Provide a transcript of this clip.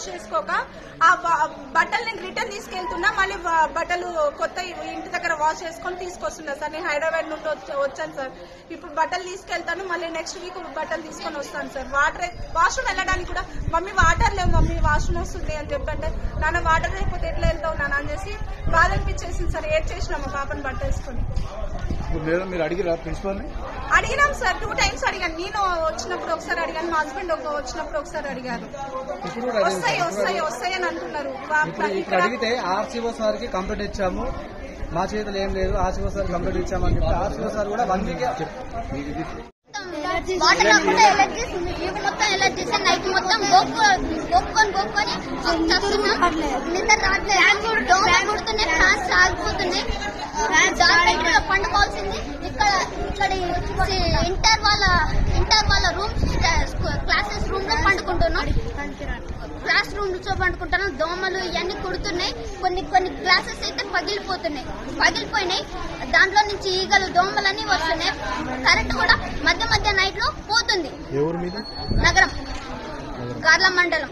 Wash చేసుకోక ఆ బట్టలు నేను రిటర్న్ తీసుకెళ్తున్నా, మళ్ళీ బట్టలు కొత్త ఇంటి దగ్గర వాష్ చేసుకొని తీసుకొస్తున్నా సార్. నేను హైదరాబాద్ నుండి వచ్చాను సార్. ఇప్పుడు బట్టలు తీసుకెళ్తాను, మళ్ళీ నెక్స్ట్ వీక్ బట్టలు తీసుకొని వస్తాను సార్. వాష్రూమ్ వెళ్ళడానికి కూడా మమ్మీ వాటర్ లేవు మమ్మీ వాష్రూమ్ వస్తుంది అని చెప్పంటే, నాన్న వాటర్ లేకపోతే ఎట్లా వెళ్తావు నాన్న అని చేసి బాధ అనిపించేసింది సార్. ఏడ్ చేసినా మా పాపని బట్ట వేసుకొని. అడిగినాం సార్, 2 times అడిగాను. నేను వచ్చినప్పుడు ఒకసారి అడిగాను, మా హస్బెండ్ వచ్చినప్పుడు ఒకసారి అడిగారు. వస్తాయి అని అంటున్నారు. అడిగితే ఆర్సీఓ సార్ కి కంప్లైంట్ ఇచ్చాము, మా చేతులు ఏం లేదు, ఆర్సీఓ సార్ కంప్లైంట్ ఇచ్చామని చెప్పి ఆర్సీఓ సార్ కూడా 1 week వాటర్ కూడా ఎలర్జీస్ ఉంది. ఇవి మొత్తం ఎలర్జీస్. నైట్ మొత్తం గోక్కొని చస్తున్నాం. నిద్ర రావట్లేదు, దోమలు కుడుతున్నాయి, ఫ్యాన్స్ ఆగిపోతున్నాయి. పండుకోవాల్సింది ఇక్కడ ఇంటర్ వాళ్ళ రూమ్స్ క్లాసెస్ రూమ్ లో పండుకుంటున్నాం. క్లాస్ రూమ్ లో పండుకుంటున్నాం. దోమలు ఇవన్నీ కుడుతున్నాయి. కొన్ని క్లాసెస్ అయితే పగిలిపోయినాయి. దాంట్లో నుంచి ఈగలు దోమలన్నీ వస్తున్నాయి. కరెంట్ కూడా మధ్య నైట్ లో పోతుంది. నగరం గార్ల మండలం.